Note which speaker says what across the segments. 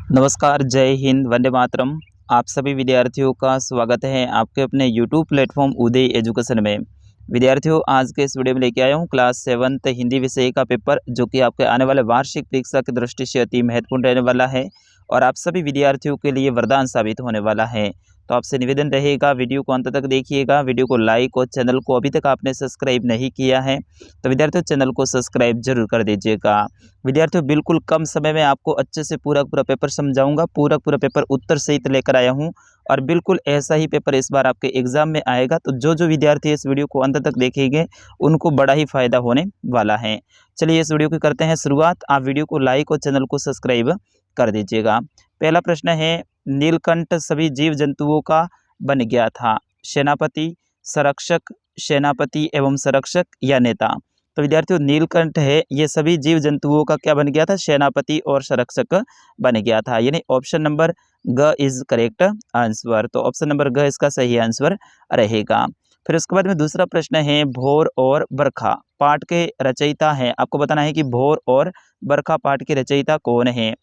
Speaker 1: नमस्कार, जय हिंद, वंदे मातरम। आप सभी विद्यार्थियों का स्वागत है आपके अपने यूट्यूब प्लेटफॉर्म उदय एजुकेशन में। विद्यार्थियों, आज के इस वीडियो में लेके आया हूँ क्लास 7th हिंदी विषय का पेपर, जो कि आपके आने वाले वार्षिक परीक्षा की दृष्टि से अति महत्वपूर्ण रहने वाला है और आप सभी विद्यार्थियों के लिए वरदान साबित होने वाला है। तो आपसे निवेदन रहेगा, वीडियो को अंत तक देखिएगा। वीडियो को लाइक और चैनल को अभी तक आपने सब्सक्राइब नहीं किया है तो विद्यार्थियों चैनल को सब्सक्राइब जरूर कर दीजिएगा। विद्यार्थियों, बिल्कुल कम समय में आपको अच्छे से पूरा पेपर समझाऊंगा। पूरा पेपर उत्तर सहित लेकर आया हूं और बिल्कुल ऐसा ही पेपर इस बार आपके एग्जाम में आएगा। तो जो विद्यार्थी इस वीडियो को अंत तक देखेंगे उनको बड़ा ही फायदा होने वाला है। चलिए इस वीडियो की करते हैं शुरुआत। आप वीडियो को लाइक और चैनल को सब्सक्राइब कर दीजिएगा। पहला प्रश्न है, नीलकंठ सभी जीव जंतुओं का बन गया था? सेनापति, संरक्षक, सेनापति एवं संरक्षक या नेता? तो विद्यार्थियों, नीलकंठ है ये सभी जीव जंतुओं का क्या बन गया था? सेनापति और संरक्षक बन गया था। यानी ऑप्शन नंबर ग इज करेक्ट आंसर। तो ऑप्शन नंबर ग इसका सही आंसर रहेगा। फिर उसके बाद में दूसरा प्रश्न है, भोर और बरखा पाठ के रचयिता हैं। आपको बताना है कि भोर और बरखा पाठ के रचयिता कौन है?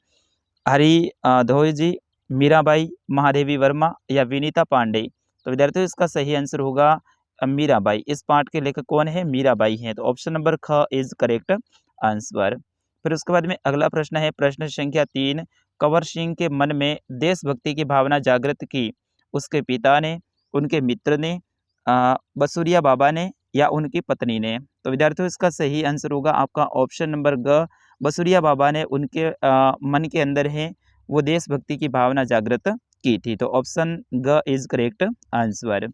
Speaker 1: हरि धोई जी, मीराबाई, महादेवी वर्मा या विनीता पांडे? तो विद्यार्थियों, इसका सही आंसर होगा मीराबाई। इस पाठ के लेखक कौन है? मीराबाई हैं। तो ऑप्शन नंबर ख इज करेक्ट आंसर। फिर उसके बाद में अगला प्रश्न है, प्रश्न संख्या 3। कंवर सिंह के मन में देशभक्ति की भावना जागृत की उसके पिता ने, उनके मित्र ने, बसुरिया बाबा ने या उनकी पत्नी ने? तो विद्यार्थियों, इसका सही आंसर होगा आपका ऑप्शन नंबर ग, बसुरिया बाबा ने उनके मन के अंदर है वो देशभक्ति की भावना जागृत की थी। तो ऑप्शन ग इज करेक्ट आंसर।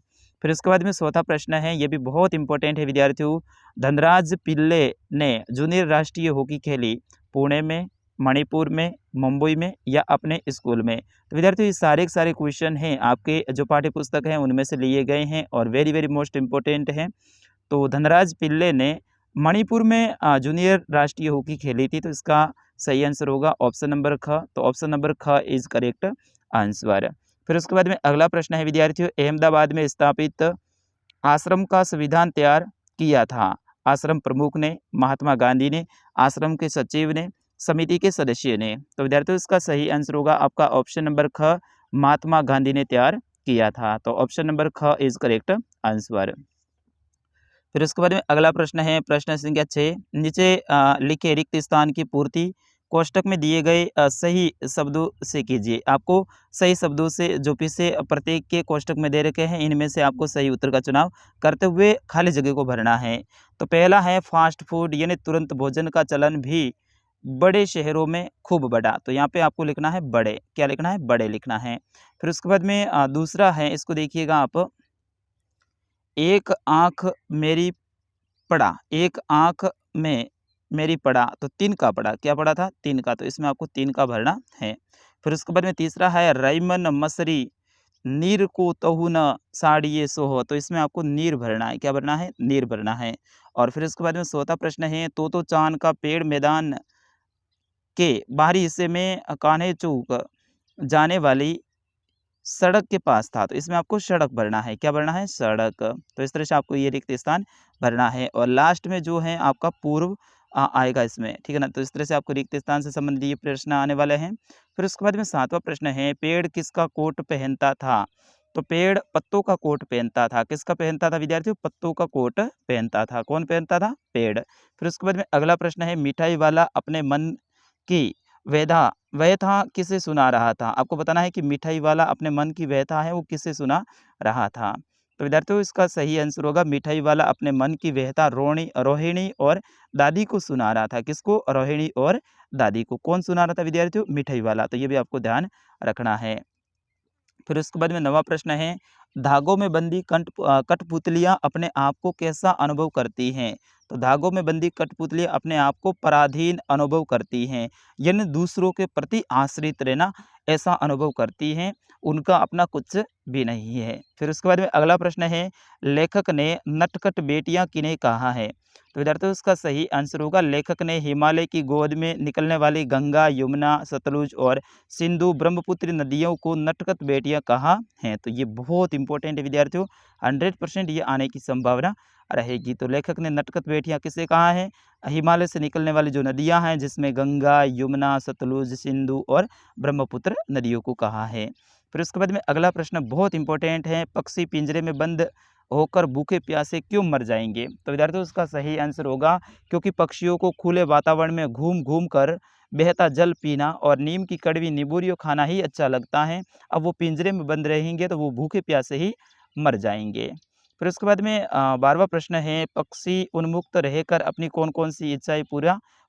Speaker 1: फिर उसके बाद में चौथा प्रश्न है, ये भी बहुत इंपॉर्टेंट है विद्यार्थियों। धनराज पिल्ले ने जूनियर राष्ट्रीय हॉकी खेली पुणे में, मणिपुर में, मुंबई में या अपने स्कूल में? तो विद्यार्थियों, ये सारे के सारे क्वेश्चन हैं आपके जो पाठ्य पुस्तक हैं उनमें से लिए गए हैं और वेरी मोस्ट इंपॉर्टेंट हैं। तो धनराज पिल्ले ने मणिपुर में जूनियर राष्ट्रीय हॉकी खेली थी। तो इसका सही आंसर होगा ऑप्शन नंबर ख। तो ऑप्शन नंबर ख इज करेक्ट आंसर। फिर उसके बाद में अगला प्रश्न है विद्यार्थियों, अहमदाबाद में स्थापित आश्रम का संविधान तैयार किया था? आश्रम प्रमुख ने, महात्मा गांधी ने, आश्रम के सचिव ने, समिति के सदस्य ने? तो विद्यार्थियों, इसका सही आंसर होगा आपका ऑप्शन नंबर ख, महात्मा गांधी ने तैयार किया था। तो ऑप्शन नंबर ख इज करेक्ट आंसर। फिर उसके बाद में अगला प्रश्न है, प्रश्न संख्या 6। नीचे लिखे रिक्त स्थान की पूर्ति कोष्टक में दिए गए सही शब्दों से कीजिए। आपको सही शब्दों से जो पीछे प्रत्येक के कोष्टक में दे रखे हैं इनमें से आपको सही उत्तर का चुनाव करते हुए खाली जगह को भरना है। तो पहला है, फास्ट फूड यानी तुरंत भोजन का चलन भी बड़े शहरों में खूब बढ़ा। तो यहाँ पे आपको लिखना है बड़े। क्या लिखना है? बड़े लिखना है। फिर उसके बाद में दूसरा है, इसको देखिएगा आप, एक आँख मेरी पड़ा, एक आँख में मेरी पड़ा, तो 3 का पड़ा। क्या पड़ा था? 3 का। तो इसमें आपको 3 का भरना है। फिर उसके बाद में तीसरा है, रईमन मसरी नीर को तहु न साड़िए सोहो। तो इसमें आपको नीर भरना है। क्या भरना है? नीर भरना है। और फिर उसके बाद में चौथा प्रश्न है, तो चांद का पेड़ मैदान के बाहरी हिस्से में कान्हे चौक जाने वाली सड़क के पास था। तो इसमें आपको सड़क भरना है। क्या भरना है? सड़क। तो इस तरह से आपको ये रिक्त स्थान भरना है और लास्ट में जो है आपका पूर्व आएगा इसमें, ठीक है ना। तो इस तरह से आपको रिक्त स्थान से संबंधित ये प्रश्न आने वाले हैं। फिर उसके बाद में 7वां प्रश्न है, पेड़ किसका कोट पहनता था? तो पेड़ पत्तों का कोट पहनता था। किसका पहनता था विद्यार्थियों? पत्तों का कोट पहनता था। कौन पहनता था? पेड़। फिर उसके बाद में अगला प्रश्न है, मिठाई वाला अपने मन की व्यथा व्यथा किसे सुना रहा था? आपको बताना है कि मिठाई वाला अपने मन की व्यथा है वो किसे सुना रहा था? तो विद्यार्थियों, इसका सही आंसर होगा, मिठाई वाला अपने मन की व्यथा रोहिणी और दादी को सुना रहा था। किसको? रोहिणी और दादी को। कौन सुना रहा था विद्यार्थियों? मिठाई वाला। तो ये भी आपको ध्यान रखना है। फिर उसके बाद में 9वां प्रश्न है, धागों में बंदी कठपुतलियाँ अपने आप को कैसा अनुभव करती हैं? तो धागों में बंदी कठपुतलियाँ अपने आप को पराधीन अनुभव करती हैं, यानी दूसरों के प्रति आश्रित रहना ऐसा अनुभव करती हैं, उनका अपना कुछ भी नहीं है। फिर उसके बाद में अगला प्रश्न है, लेखक ने नटखट बेटियां किन्हें कहा है? तो विद्यार्थियों, इसका सही आंसर होगा, लेखक ने हिमालय की गोद में निकलने वाली गंगा, यमुना, सतलुज और सिंधु ब्रह्मपुत्र नदियों को नटखट बेटियां कहा हैं। तो ये बहुत इंपॉर्टेंट है विद्यार्थियों, 100% ये आने की संभावना रहेगी। तो लेखक ने नटखट बेटियाँ किसे कहा है? हिमालय से निकलने वाली जो नदियाँ हैं जिसमें गंगा, यमुना, सतलुज, सिंधु और ब्रह्मपुत्र नदियों को कहा है। फिर उसके बाद में अगला प्रश्न बहुत इंपॉर्टेंट है, पक्षी पिंजरे में बंद होकर भूखे प्यासे क्यों मर जाएंगे? तो विद्यार्थियों उसका सही आंसर होगा क्योंकि पक्षियों को खुले वातावरण में घूम घूम कर बहता जल पीना और नीम की कड़वी नींबूरियों खाना ही अच्छा लगता है। अब वो पिंजरे में बंद रहेंगे तो वो भूखे प्यासे ही मर जाएंगे। फिर उसके बाद में 12वां प्रश्न है, पक्षी उन्मुक्त रहकर अपनी कौन कौन सी इच्छाएं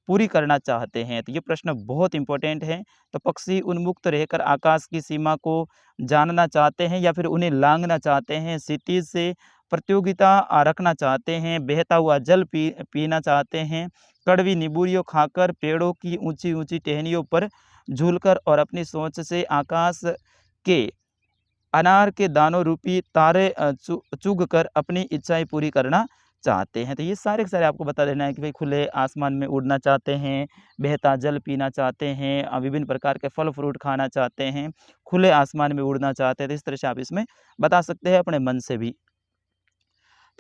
Speaker 1: पूरी करना चाहते हैं? तो ये प्रश्न बहुत इंपॉर्टेंट है। तो पक्षी उन्मुक्त रहकर आकाश की सीमा को जानना चाहते हैं या फिर उन्हें लांघना चाहते हैं, क्षितिज से प्रतियोगिता रखना चाहते हैं, बहता हुआ जल पीना चाहते हैं, कड़वी नींबूरियों खाकर पेड़ों की ऊंची ऊंची टहनियों पर झूलकर और अपनी सोच से आकाश के अनार के दानों रूपी तारे चुग कर अपनी इच्छाएं पूरी करना चाहते हैं। तो ये सारे के सारे आपको बता देना है कि भाई खुले आसमान में उड़ना चाहते हैं, बहता जल पीना चाहते हैं, विभिन्न प्रकार के फल फ्रूट खाना चाहते हैं, खुले आसमान में उड़ना चाहते हैं। तो इस तरह से आप इसमें बता सकते हैं अपने मन से भी।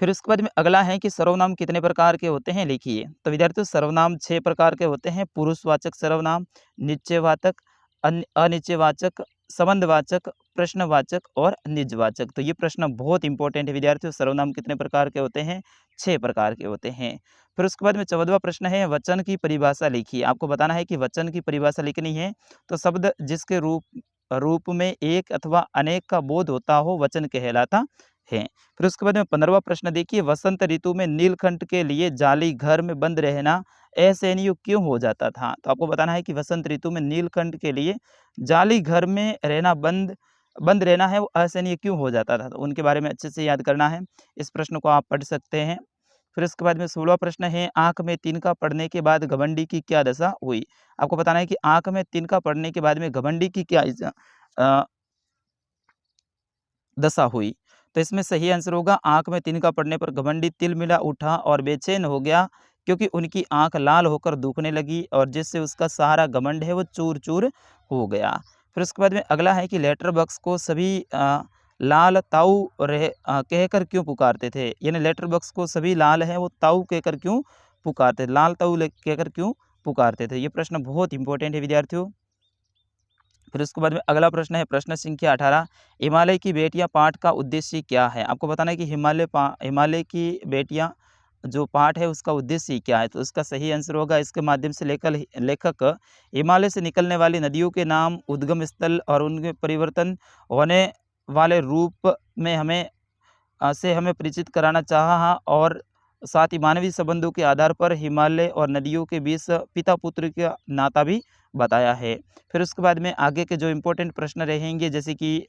Speaker 1: फिर उसके बाद में अगला है कि सर्वनाम कितने प्रकार के होते हैं, लिखिए। तो विद्यार्थियों सर्वनाम 6 प्रकार के होते हैं, पुरुषवाचक सर्वनाम, निश्चयवाचक, अनिश्चयवाचक, संबंधवाचक, प्रश्नवाचक और निजवाचक। तो ये प्रश्न बहुत इंपॉर्टेंट है विद्यार्थियों, सर्वनाम कितने प्रकार के होते हैं? 6 प्रकार के होते हैं। फिर उसके बाद में 14वां प्रश्न है, वचन की परिभाषा लिखिए। आपको बताना है कि वचन की परिभाषा लिखनी है। तो शब्द जिसके रूप में एक अथवा अनेक का बोध होता हो वचन कहलाता है। फिर उसके बाद में 15वां प्रश्न देखिए, वसंत ऋतु में नीलकंठ के लिए जाली घर में बंद रहना असहनीय क्यों हो जाता था? तो आपको बताना है कि वसंत ऋतु में नीलकंठ के लिए जाली घर में रहना बंद रहना है वो असहनीय क्यों हो जाता था? तो उनके बारे में अच्छे से याद करना है। इस प्रश्न को आप पढ़ सकते हैं। फिर उसके बाद में 16वां प्रश्न है, आँख में तिनका पड़ने के बाद घमंडी की क्या दशा हुई? आपको बताना है कि आँख में तिनका पड़ने के बाद में घमंडी की क्या अ, दशा हुई। तो इसमें सही आंसर होगा, आँख में तिनका पड़ने पर घमंडी तिलमिला उठा और बेचैन हो गया क्योंकि उनकी आँख लाल होकर दुखने लगी और जिससे उसका सारा घमंड है वो चूर-चूर हो गया। फिर उसके बाद में अगला है कि लेटर बॉक्स को सभी लाल ताऊ कहकर क्यों पुकारते थे? यानी लेटर बॉक्स को सभी लाल हैं वो ताऊ कहकर क्यों पुकारते थे? लाल ताऊ कहकर क्यों पुकारते थे? ये प्रश्न बहुत इंपॉर्टेंट है विद्यार्थियों। फिर उसके बाद में अगला प्रश्न है प्रश्न संख्या 18, हिमालय की बेटियां पाठ का उद्देश्य क्या है? आपको बताना है कि हिमालय की बेटियां जो पाठ है उसका उद्देश्य क्या है? तो उसका सही आंसर होगा, इसके माध्यम से लेखक हिमालय से निकलने वाली नदियों के नाम, उद्गम स्थल और उनके परिवर्तन होने वाले रूप में हमें परिचित कराना चाहा और साथ ही मानवीय संबंधों के आधार पर हिमालय और नदियों के बीच पिता पुत्र का नाता भी बताया है। फिर उसके बाद में आगे के जो इम्पोर्टेंट प्रश्न रहेंगे जैसे कि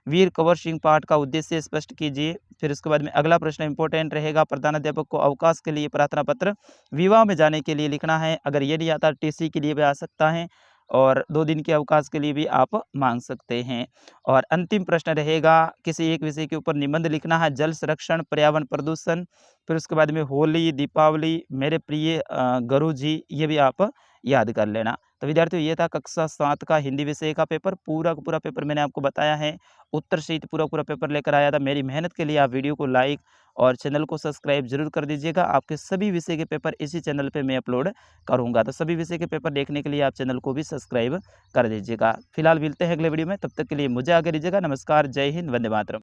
Speaker 1: वीर कंवर सिंह पाठ का उद्देश्य स्पष्ट कीजिए। फिर उसके बाद में अगला प्रश्न इम्पोर्टेंट रहेगा, प्रधानाध्यापक को अवकाश के लिए प्रार्थना पत्र विवाह में जाने के लिए लिखना है। अगर ये नहीं आता टीसी के लिए भी आ सकता है और 2 दिन के अवकाश के लिए भी आप मांग सकते हैं। और अंतिम प्रश्न रहेगा, किसी एक विषय के ऊपर निबंध लिखना है, जल संरक्षण, पर्यावरण प्रदूषण। फिर उसके बाद में होली, दीपावली, मेरे प्रिय गुरु जी, ये भी आप याद कर लेना। तो विद्यार्थियों ये था कक्षा 7 का हिंदी विषय का पेपर, पूरा का पूरा पेपर मैंने आपको बताया है, उत्तर सहित पूरा पूरा पेपर लेकर आया था। मेरी मेहनत के लिए आप वीडियो को लाइक और चैनल को सब्सक्राइब जरूर कर दीजिएगा। आपके सभी विषय के पेपर इसी चैनल पे मैं अपलोड करूँगा, तो सभी विषय के पेपर देखने के लिए आप चैनल को भी सब्सक्राइब कर दीजिएगा। फिलहाल मिलते हैं अगले वीडियो में, तब तक के लिए मुझे आगे दीजिएगा। नमस्कार, जय हिंद, वंदे मातरम।